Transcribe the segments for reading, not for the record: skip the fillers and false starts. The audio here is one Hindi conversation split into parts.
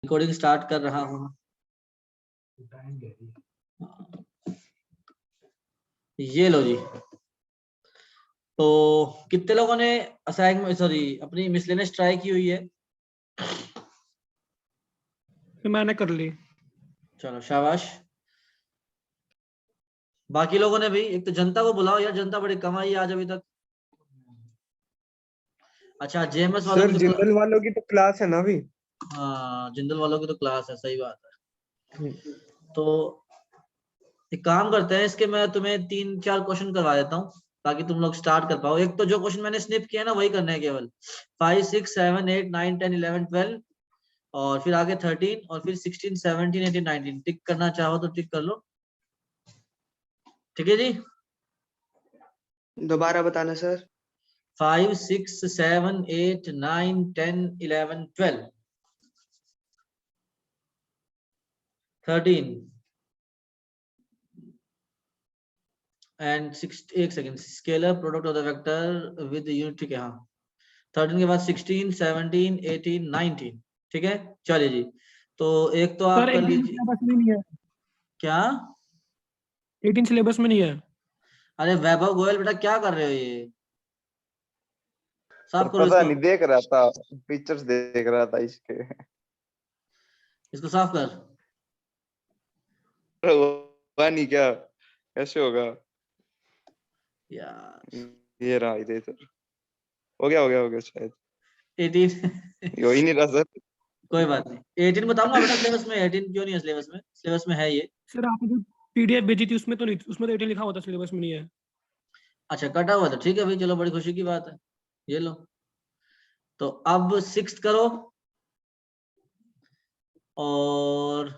रिकॉर्डिंग स्टार्ट कर रहा हूँ। ये लो जी। तो कितने लोगों ने असाइनमेंट अपनी मिसलेनियस ट्राई की हुई है? मैंने कर ली। चलो शाबाश। बाकी लोगों ने भी, एक तो जनता को बुलाओ यार, जनता बड़ी कम आई आज अभी तक। अच्छा जेएमएस वालों सर की जिंदल वालों की तो क्लास है ना अभी। हाँ जिंदल वालों की तो क्लास है, सही बात है। तो एक काम करते हैं, इसके मैं तुम्हें 3-4 क्वेश्चन करवा देता हूँ ताकि तुम लोग स्टार्ट कर पाओ। एक तो जो क्वेश्चन मैंने स्निप किया ना वही करना है केवल। 5, 6, 7, 8, 9, 10, 11, 12 और फिर आगे 13 और फिर 16, 17, 18, 19 टिक करना चाहो तो टिक कर लो। ठीक है जी। दोबारा बताना सर। 5, 6, 7, 8, 9, 10, 11, 12, 13 एंड 6। एक second, scalar product of the vector with unit. ठीक है हाँ। 13 के बाद 16, 17, 18, 19। ठीक है चलिए जी। तो एक तो आप सर कर 18 लीजिए। सिलेबस में नहीं है। क्या? 18 सिलेबस में नहीं है। अरे वैभव गोयल बेटा क्या कर रहे हो ये? सर साफ करो पता इसको। नहीं, देख रहा था, पिक्चर्स देख रहा था इसके। इसको साफ कर। हुआ नहीं क्या? कैसे होगा यार ये रहा इधर सर। हो गया शायद। 18 हो ही नहीं रहा सर। कोई बात नहीं, 18 बताऊंगा बेटा सिलेबस में। 18 क्यों नहीं है सिलेबस में? सिलेबस में है ये। सर आपने जो पीडीएफ भेजी थी उसमें तो नहीं, उसमें तो 18 लिखा हुआ था, सिलेबस में नहीं है। अच्छा कटा हुआ था, ठीक है भाई, चलो बड़ी खुशी की बात है। ये लो। तो अब 6 करो और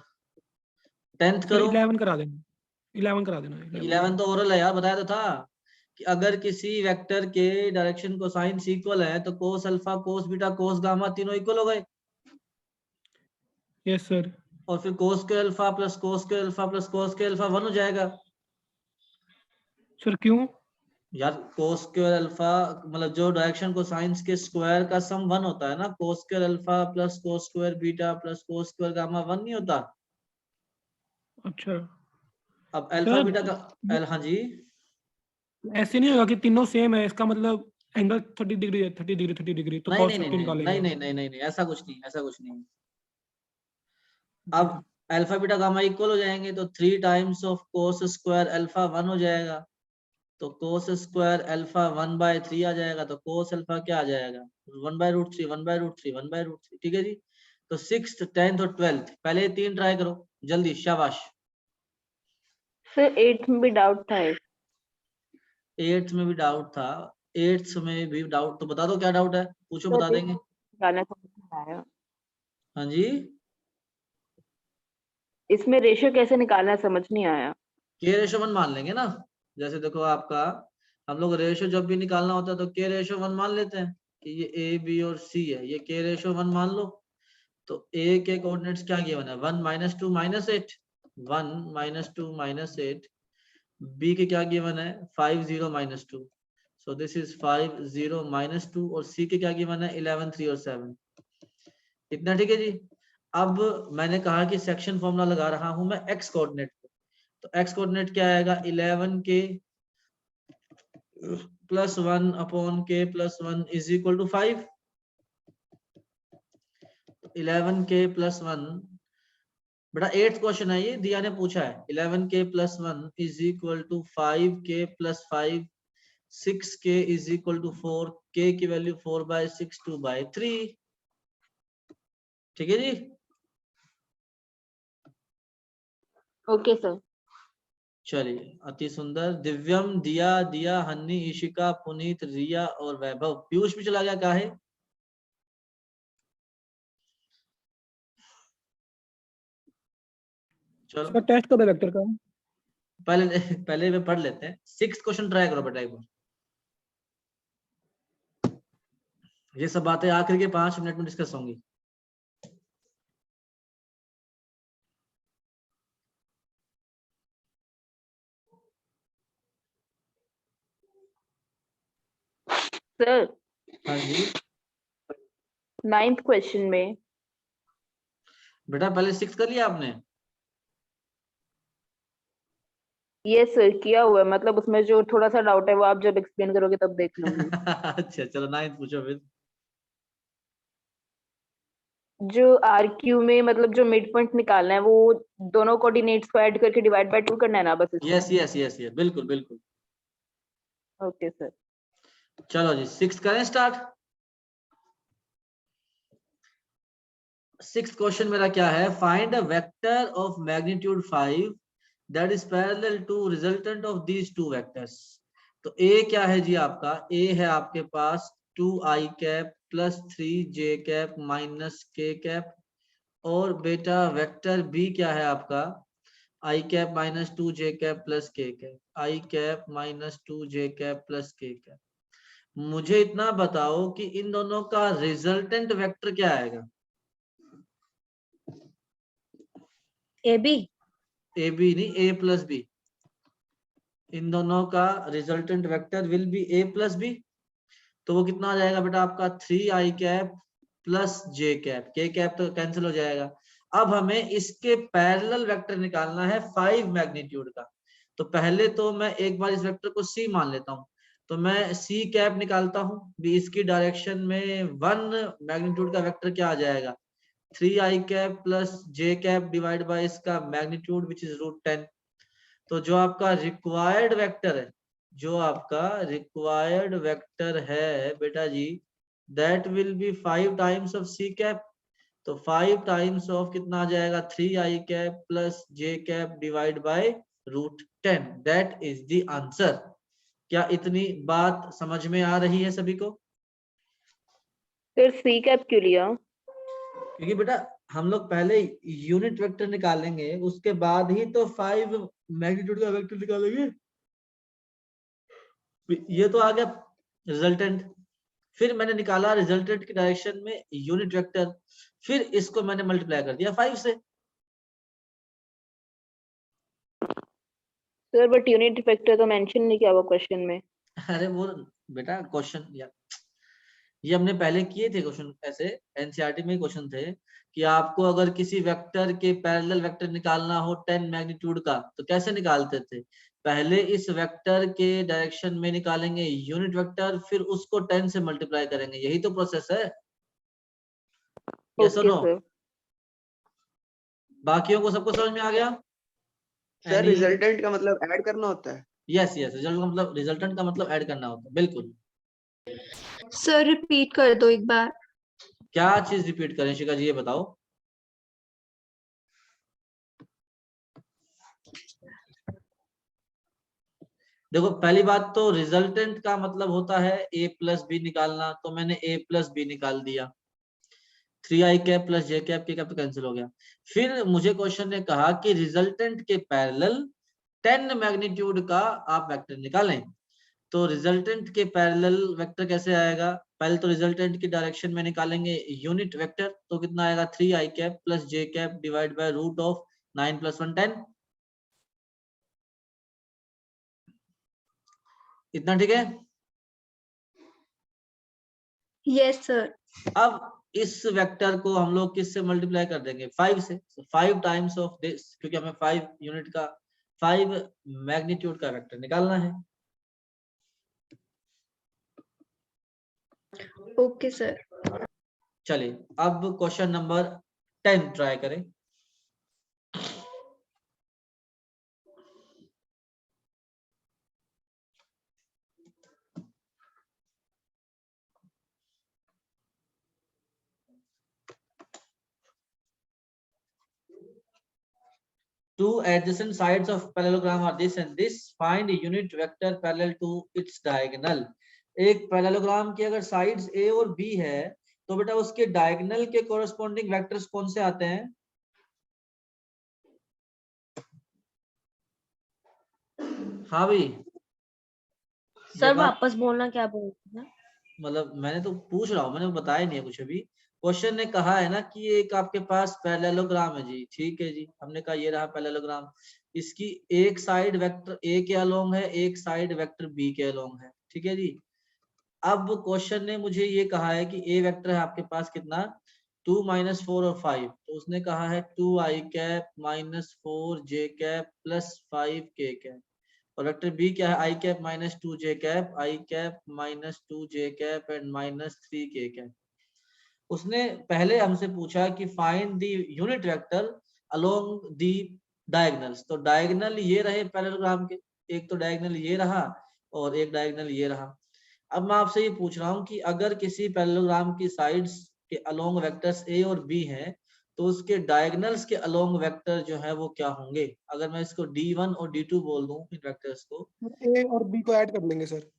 10th सर करो। 11 करा देना, 11 करा देना, 11 तो ओरल है यार, बताया तो था कि अगर किसी वेक्टर के डायरेक्शन कोसाइंस इक्वल है तो cos alpha cos beta cos gamma तीनों इक्वल हो गए। Yes sir. और फिर कोस के अल्फा प्लस कोस के अल्फा प्लस कोस के अल्फा 1 हो जाएगा। सर क्यों? यार कोस स्क्वायर अल्फा मतलब जो डायरेक्शन कोसाइंस के स्क्वायर का सम 1 होता है ना। कोस square alpha plus cos square beta plus cos square gamma 1 नहीं होता। अच्छा अब अल्फा सर, बीटा का हाँ जी। ऐसे नहीं होगा कि तीनों सेम है, इसका मतलब एंगल 30 डिग्री है, 30 डिग्री 30 डिग्री, तो नहीं cos नहीं नहीं 50 नहीं निकालेंगे। नहीं नहीं नहीं नहीं नहीं, ऐसा कुछ नहीं, ऐसा कुछ नहीं। अच्छा अब अल्फा बीटा गामा इक्वल हो जाएंगे तो 3 times of cos square alpha 1 हो जाएगा। तो कोस स्क्वायर अल्फा 1/3 आ जाएगा। तो कोस अल्फा क्या आ जाएगा? 1/√3 1/√3 1/√3। ठीक है जी। तो 6th 10th और 12th पहले 3 ट्राई करो जल्दी, शाबाश। सर 8th में भी डाउट था। 8th में भी डाउट था? 8th में भी डाउट तो बता दो क्या डाउट है, पूछो बता देंगे। गाना समझ नहीं आया। हाँ जी। इसमें रेशियो कैसे निकालना है समझ नहीं आया। के रेशो 1 मान लेंगे ना। जैसे देखो आपका, हम लोग रेशो जब भी निकालना होता है तो के रेशो 1 मान लेते हैं कि ये ए बी और सी है, ये के रेशो 1 मान लो। तो ए के कोऑर्डिनेट्स क्या गिवन है? 1 - 2 - 8। 1 - 2 - 8। बी के क्या गिवन है? 5 0 - 2। So this is 5 0 - 2। और सी के क्या गिवन है? 11 3 और 7। इतना ठीक है जी। अब मैंने कहा कि सेक्शन फॉर्मूला लगा रहा हूं मैं एक्स कोऑर्डिनेट पे। तो एक्स कोऑर्डिनेट क्या आएगा? 11 के +1 अपॉन के +1 इज इक्वल टू 5। 11 के +1 बेटा 8th क्वेश्चन है ये, दिया ने पूछा है। 11 के +1 इज इक्वल टू 5 के +5। 6 के इज इक्वल टू 4। के की वैल्यू 4/6 2/3। ठीक है जी। Okay sir. चलिए अति सुंदर। दिव्यम, दिया, दिया, हन्नी, ईशिका, पुनीत, रिया और वैभव। पीयूष भी चला गया, क्या है? चलो सर टेस्ट कब है वेक्टर का? पहले पहले वे पढ़ लेते हैं। 6th क्वेश्चन ट्राई करो बेटा एक बार। ये सब बातें आखिर के 5 मिनट में डिस्कस होंगी। सर हाँ जी। 9th क्वेश्चन में बेटा पहले 6 कर लिया आपने? यस सर किया हुआ है, मतलब उसमें जो थोड़ा सा डाउट है वो आप जब एक्सप्लेन करोगे तब देख लूंगी। अच्छा चलो 9 पूछो फिर। जो आरक्यू में मतलब जो मिड पॉइंट निकालना है वो दोनों कोऑर्डिनेट्स को ऐड करके डिवाइड बाय 2 करना है ना बस इसमें? यस यस यस यस बिल्कुल बिल्कुल। Okay sir. चलो जी 6 करें स्टार्ट। 6th क्वेश्चन मेरा क्या है, find a vector of magnitude 5 that is parallel to resultant of these two vectors. तो ए क्या है जी आपका, ए है आपके पास 2i cap plus 3j cap minus k cap, और बेटा वेक्टर बी क्या है आपका, i cap minus 2j cap plus k cap, i cap minus 2j cap plus k cap. मुझे इतना बताओ कि इन दोनों का रिजल्टेंट वेक्टर क्या आएगा? ए बी नहीं, a प्लस बी। इन दोनों का resultant vector will be a plus B. तो वो कितना आ जाएगा बेटा आपका 3i cap plus j cap, k cap तो कैंसिल हो जाएगा। अब हमें इसके पैरेलल वेक्टर निकालना है 5 मैग्नीट्यूड का। तो पहले तो मैं एक बार इस वेक्टर को c मान लेता हूँ। तो मैं c कैप निकालता हूँ, भी इसकी डायरेक्शन में 1 मैग्नीट्यूड का वेक्टर क्या आ जाएगा, 3i cap plus j cap divide bye इसका मैग्नीट्यूड विच इज √10। तो जो आपका रिक्वायर्ड वेक्टर है, जो आपका रिक्वायर्ड वेक्टर है बेटा जी, that will be 5 times of c cap. तो 5 टाइम्स ऑफ कितना आ जाएगा, 3i cap plus j cap divide by √10। That is the answer. क्या इतनी बात समझ में आ रही है सभी को? फिर सी कैप क्यों लिया? क्योंकि बेटा हम लोग पहले यूनिट वेक्टर निकालेंगे, उसके बाद ही तो 5 मैग्नीट्यूड का वेक्टर निकालेंगे। ये तो आ गया रिजल्टेंट। फिर मैंने निकाला रिजल्टेंट की डायरेक्शन में यूनिट वेक्टर, फिर इसको मैंने मल्टीप्लाई कर दिया 5 से। सर बट यूनिट वेक्टर तो मेंशन नहीं किया हुआ क्वेश्चन में। अरे वो बेटा क्वेश्चन ये हमने पहले किए थे क्वेश्चन, ऐसे एनसीईआरटी में क्वेश्चन थे कि आपको अगर किसी वेक्टर के पैरेलल वेक्टर निकालना हो 10 मैग्नीट्यूड का तो कैसे निकालते थे, पहले इस वेक्टर के डायरेक्शन में निकालेंगे यूनिट वेक्टर, फिर उसको 10 से मल्टीप्लाई करेंगे। यही तो प्रोसेस है। यस और नो? सर बाकियों को सबको समझ में आ गया? सर रिजल्टेंट का मतलब ऐड करना होता है? यस यस, रिजल्टेंट का मतलब ऐड करना होता है, बिल्कुल। सर रिपीट कर दो एक बार। क्या चीज रिपीट करें शिखा जी, ये बताओ। देखो पहली बात तो रिजल्टेंट का मतलब होता है a प्लस बी निकालना, तो मैंने a प्लस बी निकाल दिया। 3i cap plus j cap के कैप तो कैंसिल हो गया। फिर मुझे क्वेश्चन ने कहा कि रिजल्टेंट के पैरेलल 10 मैग्नीट्यूड का आप वेक्टर निकालें। तो रिजल्टेंट के पैरेलल वेक्टर कैसे आएगा, पहले तो रिजल्टेंट की डायरेक्शन में निकालेंगे यूनिट वेक्टर, तो कितना आएगा 3i cap plus j cap divide bye √9 + 1 10। इतना ठीक है? Yes sir. अब इस वेक्टर को हम लोग किससे मल्टीप्लाई कर देंगे, 5 से। 5 टाइम्स ऑफ दिस, क्योंकि हमें 5 यूनिट का 5 मैग्नीट्यूड का वेक्टर निकालना है। Okay sir. चलिए अब क्वेश्चन नंबर 10 ट्राई करें। Two adjacent sides of parallelogram are this and this. Find a unit vector parallel to its diagonal. एक पैरेललोग्राम की अगर साइड्स a और b है तो बेटा उसके डायगोनल के कोरस्पॉन्डिंग वेक्टर्स कौन से आते हैं? हाँ भाई सर वापस बोलना, क्या बोल रहे हैं? मतलब मैंने तो पूछ रहा हूँ, मैंने बताया नहीं है कुछ अभी। क्वेश्चन ने कहा है ना कि एक आपके पास पैरेललोग्राम है जी, ठीक है जी, हमने कहा ये रहा पैरेललोग्राम, इसकी एक साइड वेक्टर a के अलोंग है, एक साइड वेक्टर b के अलोंग है, ठीक है जी। अब क्वेश्चन ने मुझे ये कहा है कि a वेक्टर है आपके पास कितना 2 - 4 और 5, तो उसने कहा है 2i cap -4j cap +5k cap. और वेक्टर बी क्या है, i cap -2j cap, i cap -2j cap and -3k cap. उसने पहले हमसे पूछा कि find the unit vector along the diagonals. तो डायगोनल ये रहे पैरेललोग्राम के, एक तो डायगोनल ये रहा और एक डायगोनल ये रहा। अब मैं आपसे ये पूछ रहा हूँ कि अगर किसी पैरेललोग्राम की साइड्स के अलोंग वेक्टर्स ए और बी हैं, तो उसके डायगोनल्स के अलोंग वेक्टर जो है वो क्या होंगे? अगर मैं इसको D1 और D2 बोल दूं इन वेक्टर्स को, ए और बी को ऐड कर लेंगे सर।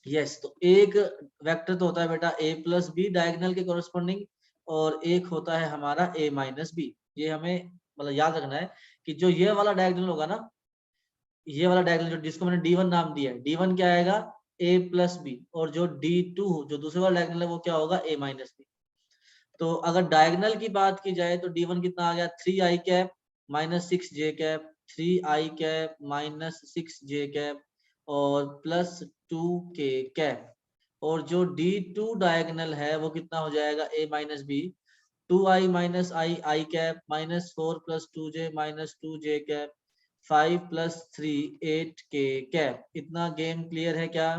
यस, तो एक वेक्टर तो होता है बेटा a + b डायगोनल के कॉरस्पॉन्डिंग, और एक होता है हमारा a - b। ये हमें मतलब याद रखना है कि जो ये वाला डायगोनल होगा ना, ये वाला डायगोनल जो जिसको मैंने D1 नाम दिया है, D1 क्या आएगा a + b, और जो D2 जो दूसरे वाला डायगोनल है वो क्या होगा a - b। तो अगर डायगोनल की बात की जाए तो D1 कितना आ गया 3i cap -6j cap, 3i cap -6j cap और +2k कैप। और जो D2 डायगोनल है वो कितना हो जाएगा a - b, 2i - i cap -4 + 2j -2j cap 5 + 3 8k cap. इतना गेम क्लियर है क्या?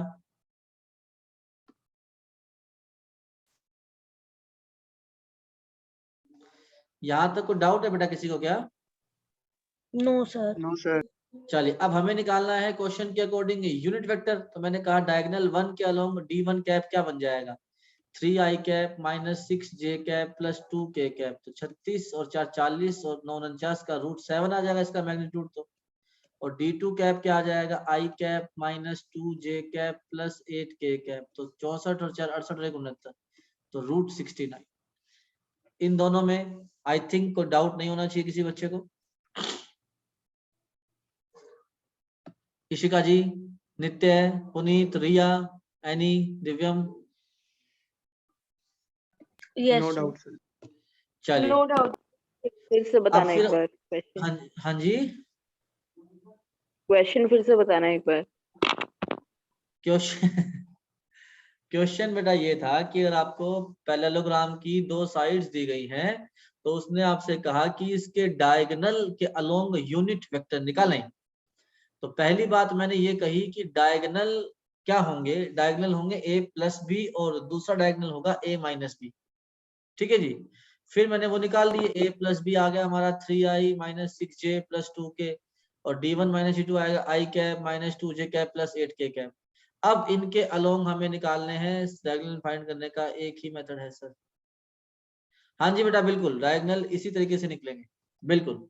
यहाँ तक कोई डाउट है बेटा किसी को क्या? No sir. No sir. चलिए, अब हमें निकालना है क्वेश्चन के अकॉर्डिंग यूनिट वेक्टर। तो मैंने कहा डायगोनल 1 के अलोंग D1 कैप क्या बन जाएगा, 3i cap -6j cap +2k cap. तो 36 और 4 40 और 9 49 का √7 आ जाएगा इसका मैग्नीट्यूड। तो और D2 कैप क्या आ जाएगा, i cap -2j cap +8k cap. तो 64 और 4 68 और 1 69, तो √69। इन दोनों में आई थिंक कोई डाउट नहीं होना चाहिए किसी बच्चे को। Ishika ji, Nitya, Puneet, Riya, Annie, Divyam, yes no sir. Doubt sir. चलिए। No doubt. फिर से अब बताना फिर एक बार क्वेश्चन। हाँ जी, क्वेश्चन फिर से बताना एक बार। क्वेश्चन क्वेश्चन बेटा ये था कि अगर आपको पैरेललोग्राम की दो साइड्स दी गई हैं, तो उसने आपसे कहा कि इसके डायगोनल के अलोंग यूनिट वेक्टर निकालें। तो पहली बात मैंने ये कही कि डायगोनल क्या होंगे, डायगोनल होंगे a + b और दूसरा डायगोनल होगा a - b। ठीक है जी। फिर मैंने वो निकाल दिए, a + b आ गया हमारा 3i - 6j +2k, और D1 - D2 आएगा i cap -2j cap +8k cap. अब इनके अलोंग हमें निकालने हैं, डायगोनल फाइंड करने का एक ही मेथड है सर। हाँ जी बेटा, बिल्कुल डायगोनल इसी तरीके से निकलेंगे, बिल्कुल।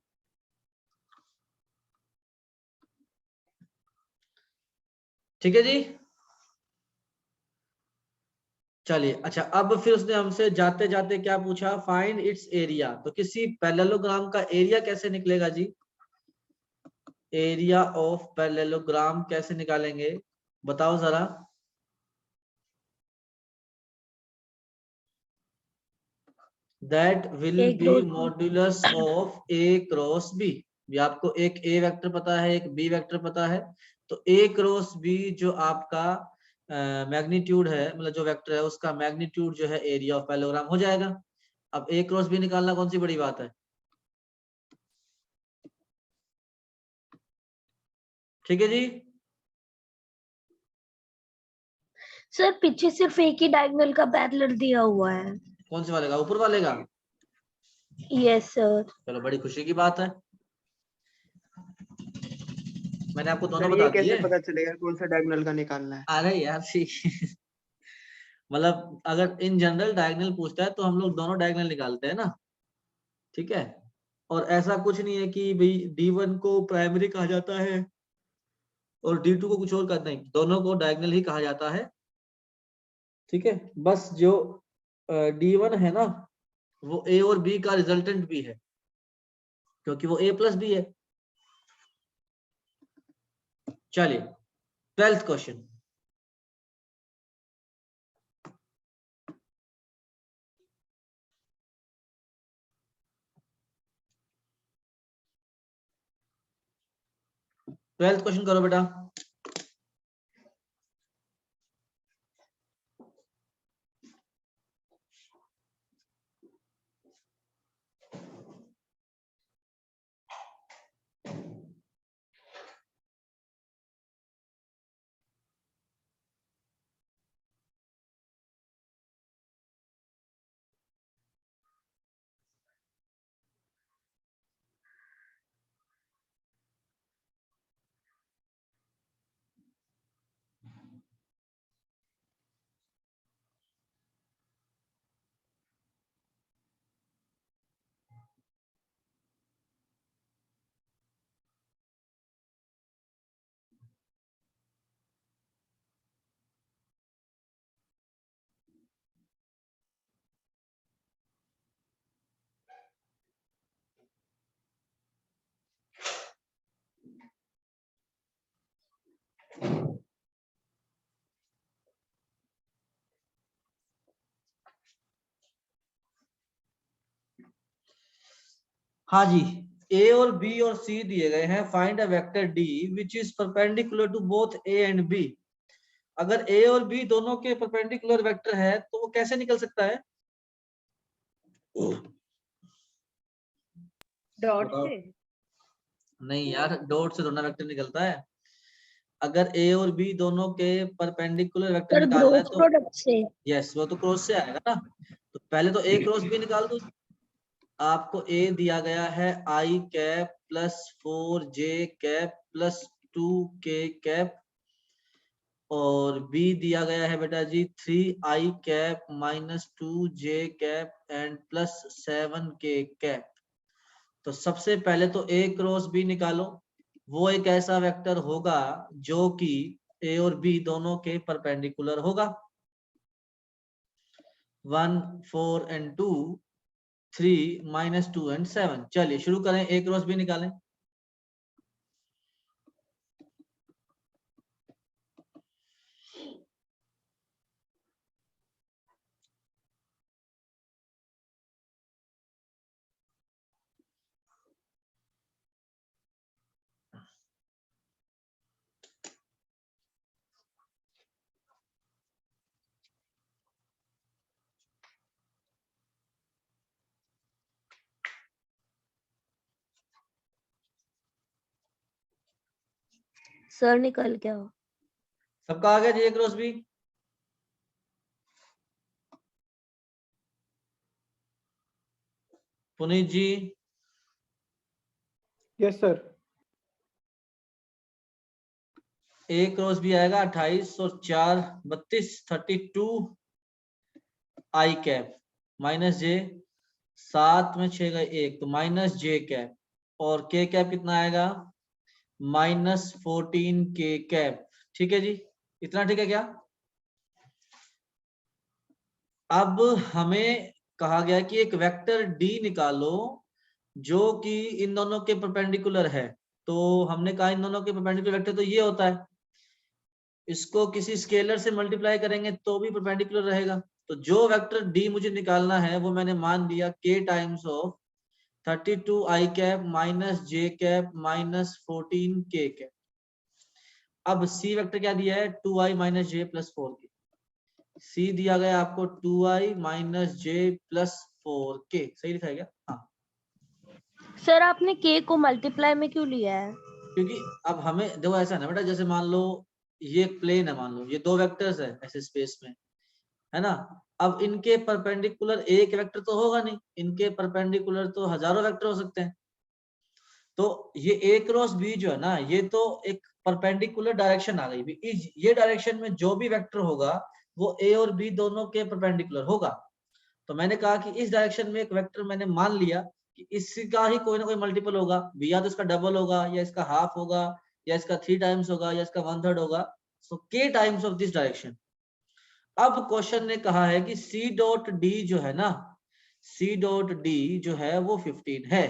ठीक है जी। चलिए, अच्छा, अब फिर उसने हमसे जाते जाते क्या पूछा, फाइंड इट्स एरिया। तो किसी पैरेललोग्राम का एरिया कैसे निकलेगा जी? एरिया ऑफ पैरेललोग्राम कैसे निकालेंगे, बताओ जरा। That will A B cross B। Modulus of a cross b। ये आपको एक a वेक्टर पता है, एक b वेक्टर पता है। तो a क्रॉस b जो आपका मैग्नीट्यूड है, मतलब जो वेक्टर है उसका मैग्नीट्यूड जो है एरिया ऑफ पैरेललोग्राम हो जाएगा। अब a क्रॉस b निकालना कौन सी बड़ी बात है? ठीक है जी। सर पीछे सिर्फ एक ही डायगोनल का पैरेलल दिया हुआ है। कौन से वाले का, ऊपर वाले का? Yes sir. चलो, बड़ी खुशी की बात है, मैंने आपको दोनों सर ये बता कैसे दिए। पता चलेगा कौन सा डायगोनल का निकालना है? अरे यार सी मतलब अगर इन जनरल डायगोनल पूछता है तो हम लोग दोनों डायगोनल निकालते हैं ना, ठीक है। और ऐसा कुछ नहीं है कि भाई D1 को प्राइमरी कहा जाता है और D2 को कुछ और कहते नहीं, दोनों को डायगोनल ही कहा जाता है। ठीक है, बस जो D1 है ना, वो A और B का रिजल्टेंट भी है, क्योंकि वो a + b है। चलिए, 12th क्वेश्चन। ट्वेल्थ क्वेश्चन करो बेटा। हाँ जी, ए और बी और सी दिए गए हैं, find a vector D which is perpendicular to both A and B. अगर ए और बी दोनों के परपेंडिकुलर वेक्टर है तो वो कैसे निकल सकता है? डॉट बताओ। से। नहीं यार, डॉट से दोनों वेक्टर निकलता है। अगर ए और बी दोनों के परपेंडिकुलर वेक्टर सर निकालना है क्रॉस तो प्रोडक्ट से। यस, वो तो क्रॉस से आएगा ना। तो पहले तो ए क्रॉस बी निकाल दो। आपको ए दिया गया है I cap plus 4j cap plus 2k cap, और बी दिया गया है बेटा जी 3i cap minus 2j cap and plus 7k cap. तो सबसे पहले तो ए क्रॉस बी निकालो। वो एक ऐसा वेक्टर होगा जो कि ए और बी दोनों के परपेंडिकुलर होगा। 1 4 एंड 2, 3 माइनस 2 एंड 7। चलिए शुरू करें, ए क्रॉस बी निकालें। सर निकल गया। सबका आ गया जी A cross B? Puneet ji? Yes sir. A cross B आएगा 28 और 4 32, 32 आई कैप माइनस जे, 7 में 6 गए 1 तो माइनस जे कैप, और के कैप कितना आएगा माइनस 14k कैप। ठीक है जी, इतना ठीक है क्या? अब हमें कहा गया कि एक वेक्टर डी निकालो जो कि इन दोनों के परपेंडिकुलर है। तो हमने कहा इन दोनों के परपेंडिकुलर वेक्टर तो ये होता है, इसको किसी स्केलर से मल्टीप्लाई करेंगे तो भी परपेंडिकुलर रहेगा। तो जो वेक्टर डी मुझे निकालना है वो मैंने मान लिया k times of 32 I cap minus J cap minus 14k cap. अब सी वेक्टर क्या दिया है 2i माइनस जे प्लस 4k। सी दिया गया आपको 2i माइनस जे प्लस 4k। सही लिखा है क्या? हाँ, सर आपने के को मल्टीप्लाई में क्यों लिया है? क्योंकि अब हमें देखो ऐसा ना बेटा, जैसे मान लो ये एक प्लेन है, मान लो ये दो वेक्टर्स है ऐसे स्पेस में, है ना। अब इनके परपेंडिकुलर एक वेक्टर तो होगा नहीं, इनके परपेंडिकुलर तो हजारों वेक्टर हो सकते हैं। तो ये ए क्रॉस बी जो है ना, ये तो एक परपेंडिकुलर डायरेक्शन आ गई। ये डायरेक्शन में जो भी वेक्टर होगा वो ए और बी दोनों के परपेंडिकुलर होगा। तो मैंने कहा कि इस डायरेक्शन में एक वेक्टर मैंने मान लिया कि इसका ही कोई ना कोई मल्टीपल होगा, या तो इसका डबल होगा, या इसका हाफ होगा, या इसका 3 टाइम्स होगा, या इसका 1/3 होगा। सो के टाइम्स ऑफ दिस डायरेक्शन। अब क्वेश्चन ने कहा है कि सी डॉट डी जो है ना, सी डॉट डी जो है वो 15 है।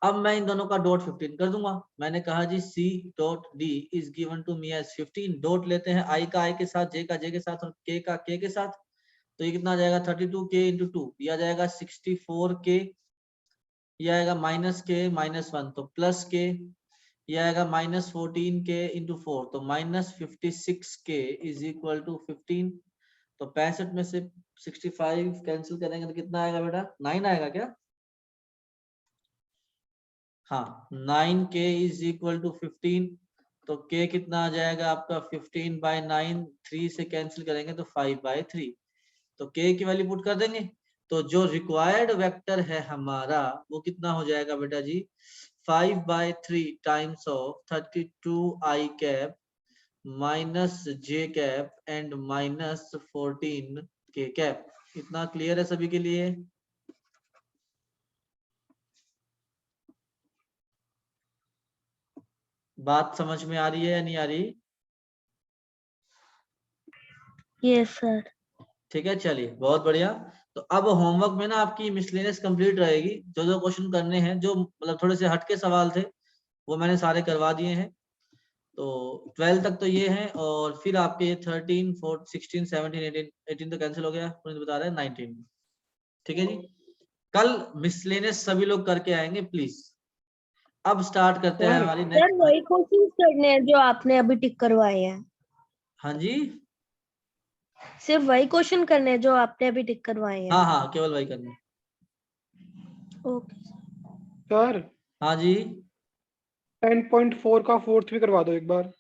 अब मैं इन दोनों का डॉट 15 कर दूंगा। मैंने कहा जी C dot D is given to me as 15। Dot लेते हैं आई का आई के साथ, जे का जे के साथ और के का के के साथ। तो ये कितना आ जाएगा 32k इंटू 2, यह आ जाएगा 64k, यह आएगा माइनस के माइनस 1 तो प्लस के, यह आएगा माइनस 14k इंटू 4 तो minus 56k is equal to 15। तो 65 में से 65 कैंसिल करेंगे तो कितना आएगा बेटा 9 आएगा क्या? हाँ, 9k इज इक्वल टू 15। तो k कितना आ जाएगा आपका 15/9, 3 से कैंसिल करेंगे तो 5/3। तो k की वैल्यू पुट कर देंगे। तो जो रिक्वायर्ड वेक्टर है हमारा वो कितना हो जाएगा बेटा जी 5/3 times of 32 I cap minus J cap and minus 14 के कैप। इतना क्लियर है सभी के लिए? बात समझ में आ रही है या नहीं आ रही? Yes sir. ठीक है, चलिए बहुत बढ़िया। तो अब होमवर्क में ना आपकी मिसलेनियस कंप्लीट रहेगी। जो जो क्वेश्चन करने हैं, जो मतलब थोड़े से हटके सवाल थे, वो मैंने सारे करवा दिए हैं। तो 12 तक तो ये हैं, और फिर आपके 13 14 16 17 18 18 तो कैंसिल हो गया, बता रहे हैं 19। ठीक है जी, कल मिसलेनियस सभी लोग करके आएंगे प्लीज। अब स्टार्ट करते हैं सर, हमारी सर नेक्स्ट। वही क्वेश्चन करने हैं जो आपने अभी टिक करवाए हैं। हाँ जी, सिर्फ वही क्वेश्चन करने हैं जो आपने अभी टिक करवाए हैं। हाँ हाँ, केवल वही करना। ओके सर हाँ जी, 10.4 का फोर्थ भी करवा दो एक बार।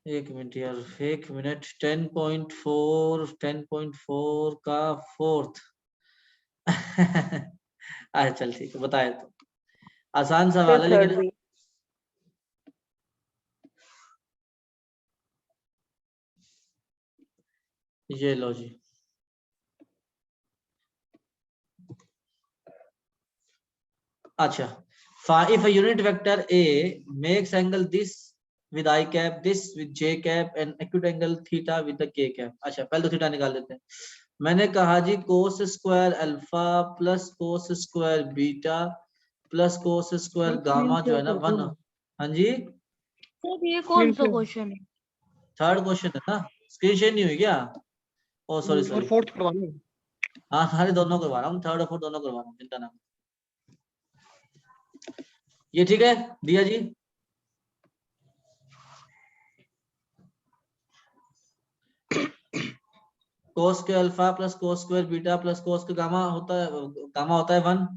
एक मिनट यार, एक मिनट। 10.4 का फोर्थ। अच्छा चल ठीक है, बताए तो आसान सवाल है थर्ड लेकिन। भी। ये लो जी, अच्छा। If a unit vector A makes angle this with I cap, this with J cap and acute angle theta with the K cap। अच्छा पहले तो थीटा निकाल लेते हैं। मैंने कहा जी cos square alpha plus cos square beta plus cos square gamma जो है ना 1। हाँ जी, सर ये कौन सा क्वेश्चन है? थर्ड क्वेश्चन है ना। स्क्रीन शेयर नहीं हुई क्या? ओ सॉरी और सॉरी, फोर्थ करवा दो। हाँ सारे दोनों करवा रहा हूँ, थर्ड और फोर्थ दोनों करवा रहा हूँ, चिंता ना। ये ठीक है दिया जी। कोस के alpha plus cos square beta plus कोस के गामा होता है 1।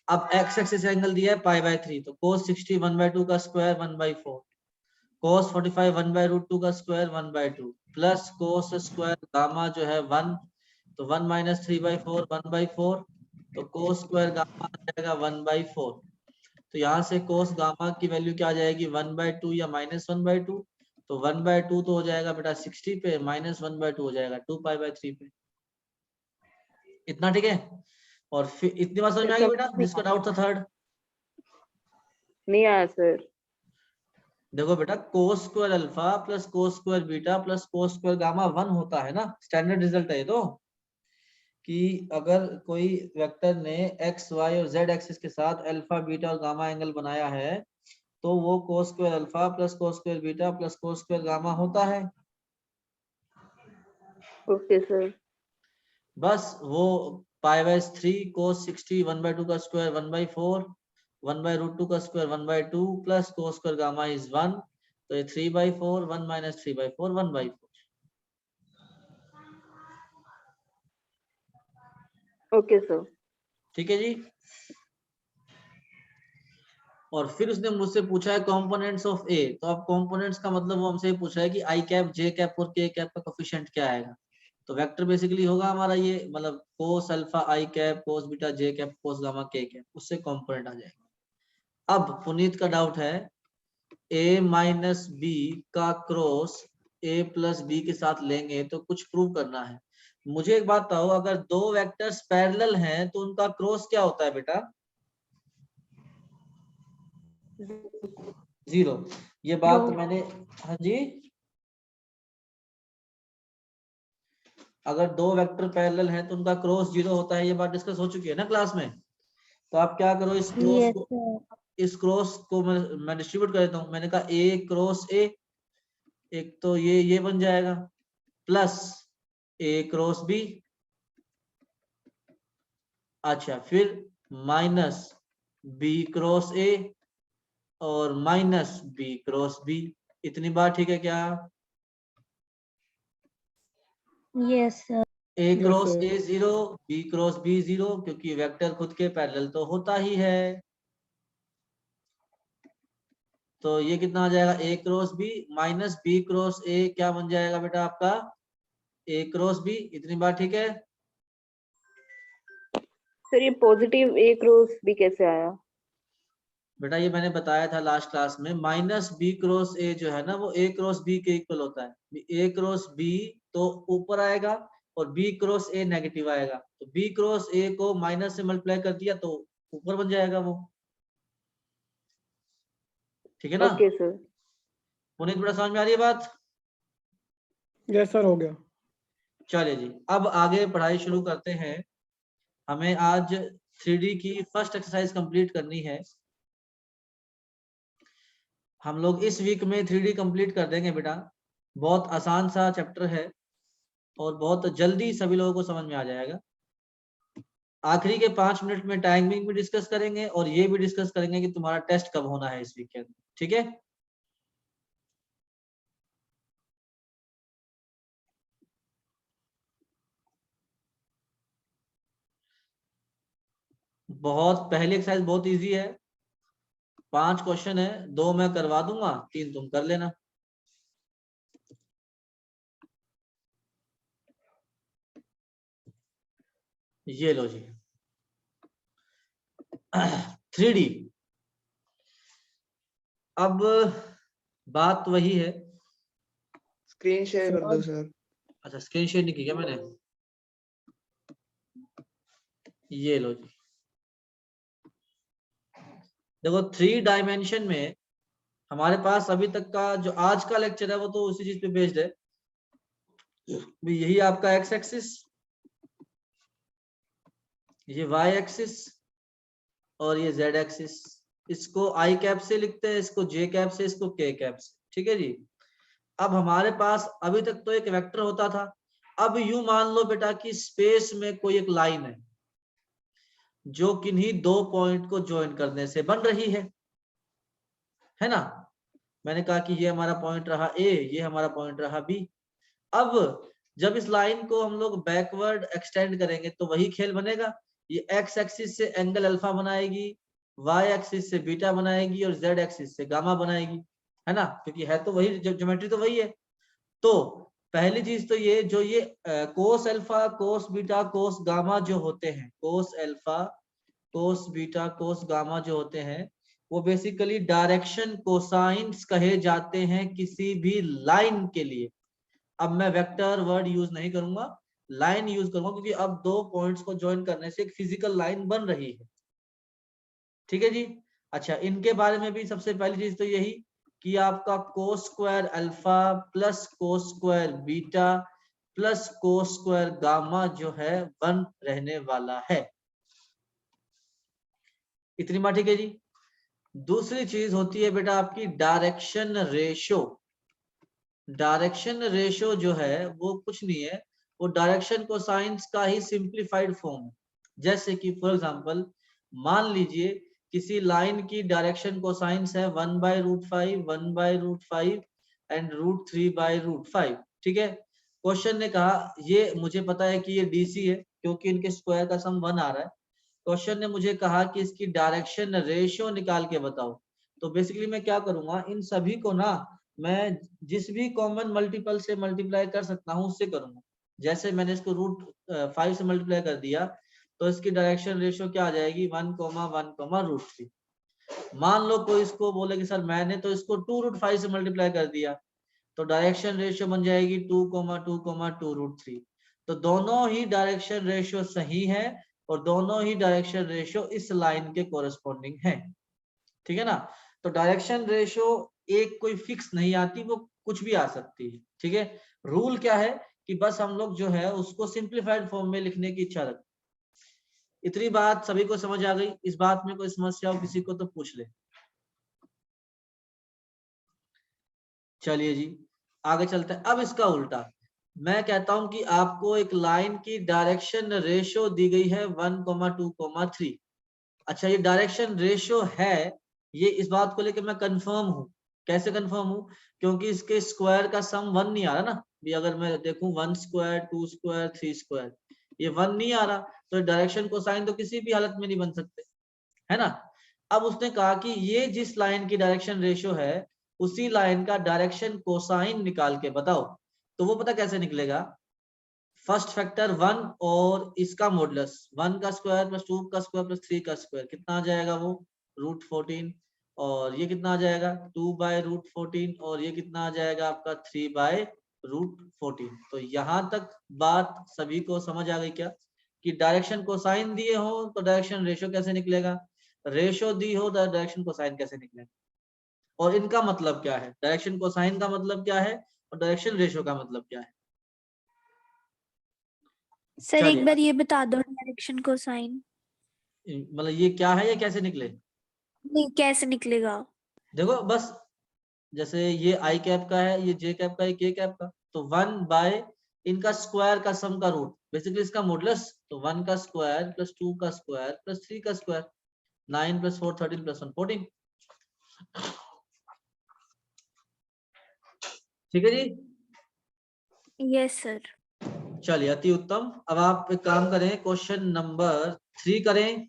अब एक्स एक्सिस एंगल दिया है π/3, तो कोस 60 1/2 का स्क्वायर 1/4, कोस 45 1/√2 का square 1/2 plus cos square gamma जो है 1, तो 1 - 3/4 1/4, तो कोस स्क्वायर गामा आ जाएगा 1/4। तो यहाँ से कोस गामा की वैल्यू क्या आ जाएगी 1/2 या -1/2, तो 1/2 तो हो जाएगा बेटा 60 पे, -1/2 हो जाएगा 2π/3 पे। इतना ठीक है। और फिर इतनी बात समझ में आ गई बेटा, जिसका डाउट था थर्ड? नहीं आया सर। देखो बेटा, कोस square alpha plus cos square beta plus cos square gamma 1 होता है ना, स्टैंडर्ड रिजल्ट है ये तो। कि अगर कोई वेक्टर ने एक्स वाई और जेड एक्सिस के साथ अल्फा बीटा और गामा एंगल बनाया है, तो वो कोस square alpha plus cos square beta plus cos square gamma होता है। Okay sir. बस वो π/3 कोस 60 1/2 का स्क्वायर 1/4, 1/√2 का square 1/2 plus cos square gamma is 1, तो ये 3/4, 1 - 3/4 1/4। Okay sir. ठीक है जी। और फिर उसने मुझसे पूछा है कंपोनेंट्स ऑफ ए, तो अब कंपोनेंट्स का मतलब वो हमसे पूछा है कि आई कैप जे कैप और के कैप का कोफिशिएंट क्या आएगा। तो वेक्टर बेसिकली होगा हमारा ये, मतलब कोस अल्फा आई कैप, कोस बीटा जे कैप, कोस गामा के कैप, उससे कंपोनेंट आ जाएगा। अब पुनीत का डाउट है a माइनस बी का क्रॉस a प्लस बी के साथ लेंगे तो कुछ प्रूव करना है। मुझे एक बात बताओ, अगर दो वेक्टर्स पैरेलल हैं तो उनका क्रॉस क्या होता है बेटा? 0। ये बात मैंने, हाँ जी, अगर दो वेक्टर पैरेलल हैं तो उनका क्रॉस 0 होता है, ये बात डिस्कस हो चुकी है ना क्लास में। तो आप क्या करो, इस क्रॉस को मैं डिस्ट्रीब्यूट कर देता हूं। मैंने कहा a क्रॉस a, एक तो ये बन जाएगा, प्लस a क्रॉस b, अच्छा फिर माइनस b क्रॉस a और माइनस b क्रॉस b। इतनी बात ठीक है क्या? Yes sir. a cross sir. a 0, b cross b 0, क्योंकि वेक्टर खुद के पैरेलल तो होता ही है। तो ये कितना आ जाएगा, a cross b minus b cross a क्या बन जाएगा बेटा आपका, a क्रॉस b। इतनी बात ठीक है? सर ये पॉजिटिव ए क्रॉस बी कैसे आया? बेटा ये मैंने बताया था लास्ट क्लास में, माइनस बी क्रॉस ए जो है ना वो a क्रॉस b के इक्वल होता है। a क्रॉस b तो ऊपर आएगा और b क्रॉस a नेगेटिव आएगा, तो b क्रॉस a को माइनस से मल्टीप्लाई कर दिया तो ऊपर बन जाएगा वो। ठीक है ना? Okay sir. पुनीत बेटा समझ में आ रही है बात? यस सर, हो गया। चलिए जी, अब आगे पढ़ाई शुरू करते हैं। हमें आज 3D की फर्स्ट एक्सरसाइज कंप्लीट करनी है। हम लोग इस वीक में 3D कंप्लीट कर देंगे बेटा। बहुत आसान सा चैप्टर है और बहुत जल्दी सभी लोगों को समझ में आ जाएगा। आखिरी के 5 मिनट में टाइमिंग भी डिस्कस करेंगे और ये भी डिस्कस करेंगे कि तुम्हारा टेस्ट कब होना है इस वीक के अंदर, ठीक है। बहुत पहली एक्सरसाइज बहुत इजी है, 5 क्वेश्चन है, 2 मैं करवा दूंगा, 3 तुम कर लेना। ये लो जी 3D। अब बात वही है, स्क्रीन शेयर कर दो सर। अच्छा स्क्रीन शेयर नहीं की क्या मैंने, ये लो जी। देखो 3 डायमेंशन में हमारे पास अभी तक का जो आज का लेक्चर है वो तो उसी चीज पे बेस्ड है। यही आपका एक्स एक्सिस, ये वाई एक्सिस और ये जेड एक्सिस। इसको आई कैप से लिखते हैं, इसको जे कैप से, इसको के कैप से, ठीक है जी। अब हमारे पास अभी तक तो एक वेक्टर होता था, अब यूं मान लो बेटा कि स्पेस में कोई एक लाइन है जो किन्हीं 2 पॉइंट को ज्वाइन करने से बन रही है ना। मैंने कहा कि ये हमारा पॉइंट रहा ए, ये हमारा पॉइंट रहा बी। अब जब इस लाइन को हम लोग बैकवर्ड एक्सटेंड करेंगे तो वही खेल बनेगा, ये एक्स एक्सिस से एंगल अल्फा बनाएगी, वाई एक्सिस से बीटा बनाएगी और जेड एक्सिस से गामा बनाएगी, है ना, क्योंकि है तो वही, ज्योमेट्री तो वही है। तो पहली चीज तो ये जो ये cos alpha cos beta cos gamma जो होते हैं, cos alpha cos beta cos gamma जो होते हैं वो बेसिकली डायरेक्शन कोसाइंस कहे जाते हैं किसी भी लाइन के लिए। अब मैं वेक्टर वर्ड यूज नहीं करूंगा, लाइन यूज करूंगा, क्योंकि अब 2 पॉइंट्स को ज्वाइन करने से एक फिजिकल लाइन बन रही है, ठीक है जी। अच्छा इनके बारे में भी सबसे पहली चीज तो यही कि आपका कोस square alpha plus cos square beta plus cos square gamma जो है वन रहने वाला है। इतनी बात ठीक है जी। दूसरी चीज होती है बेटा आपकी डायरेक्शन रेशो। डायरेक्शन रेशो जो है वो कुछ नहीं है, वो डायरेक्शन कोसाइंस का ही सिंप्लीफाइड फॉर्म है। जैसे कि फॉर एग्जांपल मान लीजिए किसी लाइन की डायरेक्शन कोसाइंस है 1/√5 1/√5 एंड √3/√5, ठीक है। क्वेश्चन ने कहा ये मुझे पता है कि ये डीसी है क्योंकि इनके स्क्वायर का सम 1 आ रहा है। क्वेश्चन ने मुझे कहा कि इसकी डायरेक्शन रेशियो निकाल के बताओ। तो बेसिकली मैं क्या करूंगा, इन सभी को ना मैं जिस भी कॉमन मल्टीपल से मल्टीप्लाई कर सकता हूँ उससे करूंगा। जैसे मैंने इसको √5 से मल्टीप्लाई कर दिया तो इसकी डायरेक्शन रेशियो क्या आ जाएगी 1,1,√3। मान लो कोई इसको बोले कि सर मैंने तो इसको 2√5 से मल्टीप्लाई कर दिया तो डायरेक्शन रेशियो बन जाएगी 2,2,2√3। तो दोनों ही डायरेक्शन रेशियो सही है और दोनों ही डायरेक्शन रेशियो इस लाइन के कोरस्पॉन्डिंग है, ठीक है ना। तो डायरेक्शन रेशियो एक कोई फिक्स नहीं आती, वो कुछ भी आ सकती है, ठीक है। रूल क्या है कि बस हम लोग जो है उसको सिंप्लीफाइड फॉर्म में लिखने की इच्छा रखते। इतनी बात सभी को समझ आ गई? इस बात में कोई समस्या हो किसी को तो पूछ ले। चलिए जी आगे चलते हैं। अब इसका उल्टा मैं कहता हूं कि आपको एक लाइन की डायरेक्शन रेशियो दी गई है 1,2,3। अच्छा ये डायरेक्शन रेशियो है, ये इस बात को लेकर मैं कंफर्म हूं। कैसे कंफर्म हूं? क्योंकि इसके स्क्वायर का सम 1 नहीं आ रहा ना। भी अगर मैं देखूं 1 स्क्वायर 2 स्क्वायर 3 स्क्वायर, ये 1 नहीं आ रहा, तो डायरेक्शन कोसाइन तो किसी भी हालत में नहीं बन सकते, है ना। अब उसने कहा कि ये जिस लाइन की डायरेक्शन रेशियो है उसी लाइन का डायरेक्शन कोसाइन निकाल के बताओ। तो वो पता कैसे निकलेगा? फर्स्ट फैक्टर 1 और इसका मॉडुलस 1 का स्क्वायर प्लस 2 का स्क्वायर प्लस 3 का स्क्वायर कितना आ जाएगा, वो √14। और ये कितना आ जाएगा 2/√14 और ये कितना आ जाएगा आपका 3/√14। तो यहाँ तक बात सभी को समझ आ गई क्या कि डायरेक्शन कोसाइन दिए हो तो डायरेक्शन रेशियो कैसे निकलेगा, रेशियो दी हो तो डायरेक्शन कोसाइन कैसे निकलेगा, और इनका मतलब क्या है, डायरेक्शन कोसाइन का मतलब क्या है और डायरेक्शन रेशियो का मतलब क्या है। सर चलिए, एक बार ये बता दो डायरेक्शन कोसाइन मतलब ये क्या है या कैसे निकले। नहीं कैसे निकलेगा। देखो बस जैसे ये आई कैप का है, ये जे कैप का है, के कैप का, तो 1 बाय इनका स्क्वायर का सम का रूट, बेसिकली इसका मॉडुलस तो 1 का स्क्वायर प्लस 2 का स्क्वायर प्लस 3 का स्क्वायर, 9 प्लस 4 13 प्लस 1 14। ठीक है जी, यस सर। चलिए अति उत्तम। अब आप एक काम करें, क्वेश्चन नंबर 3 करें।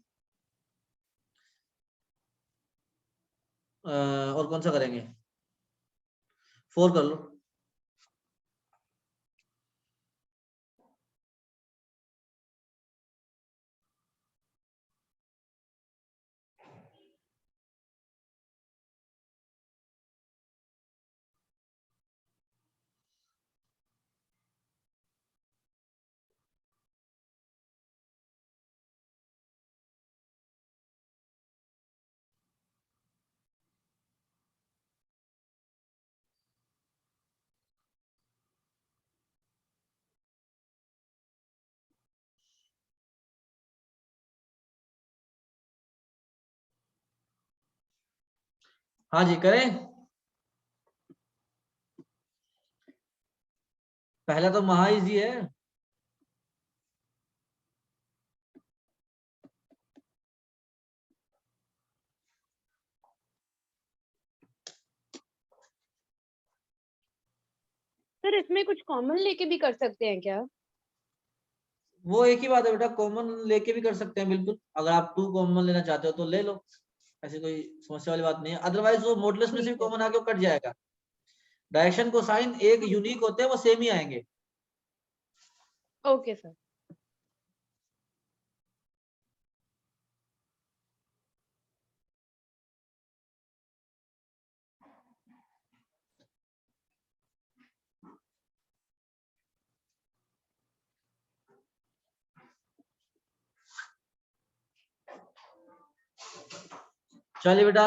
और कौन सा करेंगे? 4 कर लो। हाँ जी करें। पहला तो महा इजी है। सर इसमें कुछ कॉमन लेके भी कर सकते हैं क्या? वो एक ही बात है बेटा, कॉमन लेके भी कर सकते हैं बिल्कुल। अगर आप 2 कॉमन लेना चाहते हो तो ले लो, ऐसी कोई समस्या वाली बात नहीं है। अदरवाइज वो मॉडुलस में से भी कॉमन आके कट जाएगा। डायरेक्शन को साइन एक यूनिक होते हैं, वो सेम ही आएंगे। Okay sir. चलिए बेटा,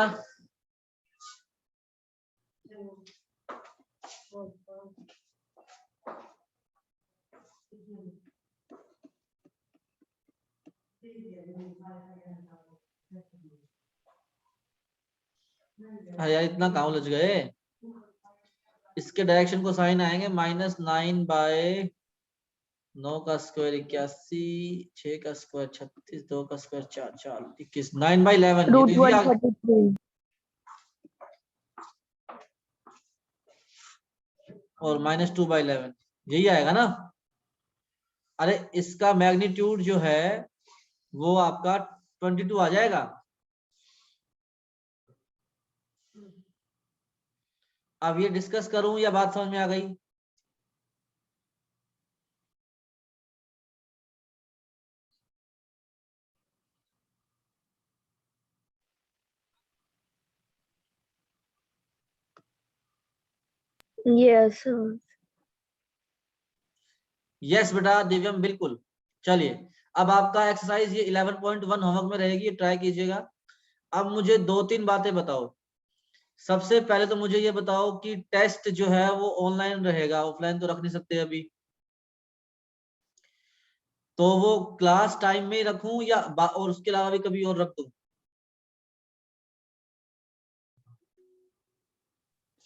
अरे यार इतना कहाँ उलझ गए। इसके डायरेक्शन को साइन आएंगे -9 बाय 9 का स्क्वायर 81, 6 का स्क्वायर 36, 2 का स्क्वायर 4 4 21, 9 बाय 11 रूट 133 और -2 बाय 11 यही आएगा ना। अरे इसका मैग्नीट्यूड जो है वो आपका 22 आ जाएगा। अब ये डिस्कस करूं या बात समझ में आ गई? यस यस बेटा दिव्यम बिल्कुल। चलिए अब आपका एक्सरसाइज ये 11.1 होमवर्क में रहेगी, ट्राई कीजिएगा। अब मुझे 2-3 बातें बताओ। सबसे पहले तो मुझे ये बताओ कि टेस्ट जो है वो ऑनलाइन रहेगा, ऑफलाइन तो रख नहीं सकते अभी, तो वो क्लास टाइम में ही रखूं या और उसके अलावा भी कभी और रख दूं?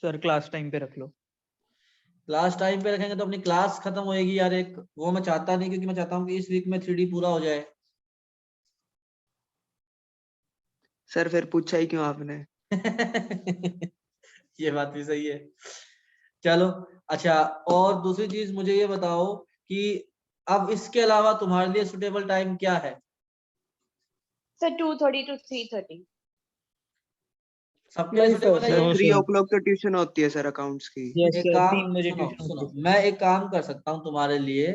सर क्लास टाइम पे रख लो। क्लास टाइम पे रखेंगे तो अपनी क्लास खत्म होएगी यार, एक वो मैं चाहता नहीं, क्योंकि मैं चाहता हूँ कि इस वीक में 3D पूरा हो जाए। सर फिर पूछा ही क्यों आपने? ये बात भी सही है। चलो अच्छा, और दूसरी चीज मुझे ये बताओ कि अब इसके अलावा तुम्हारे लिए सुटेबल टाइम क्या है? Sir 2:30 to 3:30। सबके लिए नहीं सुटेबल है सर, ये? No 3 sir. o'clock तो ट्यूशन होती है सर अकाउंट्स की। यस एक सर, काम 3 बजे सुनो ट्यूशन सुनो, होती है। मैं एक काम कर सकता हूँ तुम्हारे लिए।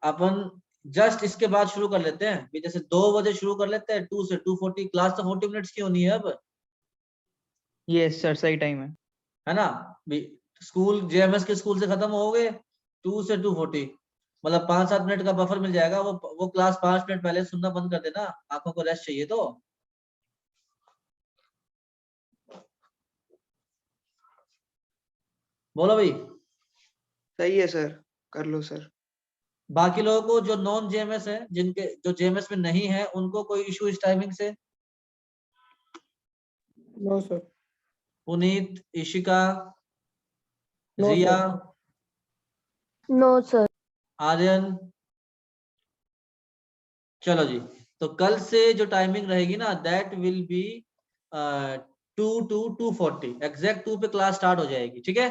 अपन जस्ट इसके बाद शुरू कर लेते हैं भी, जैसे 2 बजे शुरू कर लेते हैं, 2 से 2:40। क्लास तो 40 मिनट्स की होनी है अब, यस सर, सही टाइम है ना भी? स्कूल जेएमएस के स्कूल से खत्म हो गए 2 से 2:40, मतलब 5-7 मिनट का बफर मिल जाएगा। वो क्लास 5 मिनट पहले सुनना बंद कर देना, आंखों को रेस्ट चाहिए तो। बोलो भाई। सही है सर, कर लो सर। बाकी लोगों को जो नॉन जेएमएस है, जिनके जो जेएमएस में नहीं है, उनको कोई इशू इस टाइमिंग से? No sir. Puneet, Ishika, no Riya, sir. No sir Aryan, चलो जी, तो कल से जो टाइमिंग रहेगी ना that will be 2 to 2:40 exact 2 पे क्लास स्टार्ट हो जाएगी, ठीक है।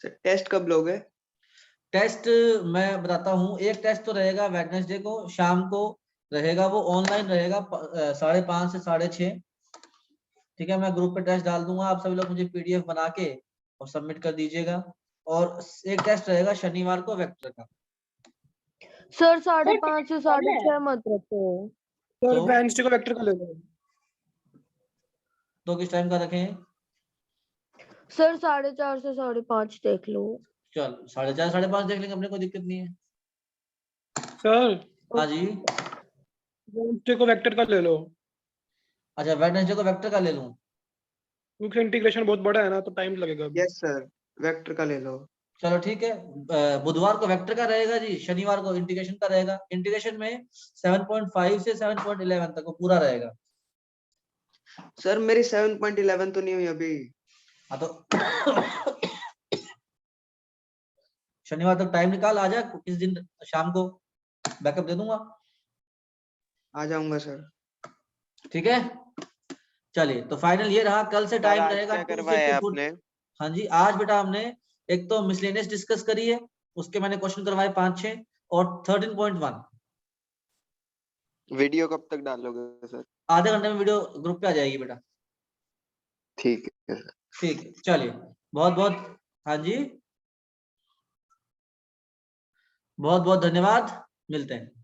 सर टेस्ट कब लोगे? टेस्ट मैं बताता हूँ, एक टेस्ट तो रहेगा वेडनेसडे को शाम को रहेगा, वो ऑनलाइन रहेगा 5:30 से 6:30, ठीक है। मैं ग्रुप पे टेस्ट डाल दूंगा, आप सभी लोग मुझे पीडीएफ बना के और सबमिट कर दीजिएगा। और एक टेस्ट रहेगा शनिवार को वेक्टर का। सर 5:30 से 6:30 मत रखो। सर तो? वेडनेसडे को वेक्टर का ले लो। तो किस टाइम का रखें? सर 4:30 से 5:30 देख लो। चल 4:30 5:30 देख लेंगे, अपने कोई दिक्कत नहीं है। सर हाँ जी, वेडनेसडे को वेक्टर का ले लो, अच्छा वेडनेसडे को वेक्टर का ले लूं। क्योंकि इंटीग्रेशन बहुत बड़ा है ना तो टाइम लगेगा। यस सर, वेक्टर का ले लो। चलो ठीक है, बुधवार को वेक्टर का रहेगा जी, शनिवार को इंटीग्रेशन का रहेगा। इंटीग्रेशन में 7.5 से 7.11 तक वो पूरा रहेगा। सर मेरी 7.11 तो नहीं हुई अभी। हाँ तो शनिवार तक टाइम निकाल, आ जा किस दिन शाम को, बैकअप दे दूंगा। आ जाऊंगा सर। ठीक है, चलिए तो फाइनल ये रहा, कल से सर टाइम आज रहेगा क्या 2 करवाया है से 4। आपने? हाँ जी, आज बेटा हमने एक तो मिसलेनियस डिस्कस करी है, उसके मैंने क्वेश्चन करवाए 5-6, और 13.1। वीडियो कब तक डालोगे सर? आधे घंटे में वीडियो ग्रुप पे आ जाएगी बेटा। ठीक है सर। ठीक है, चलिए बहुत बहुत, हाँ जी बहुत बहुत धन्यवाद, मिलते हैं।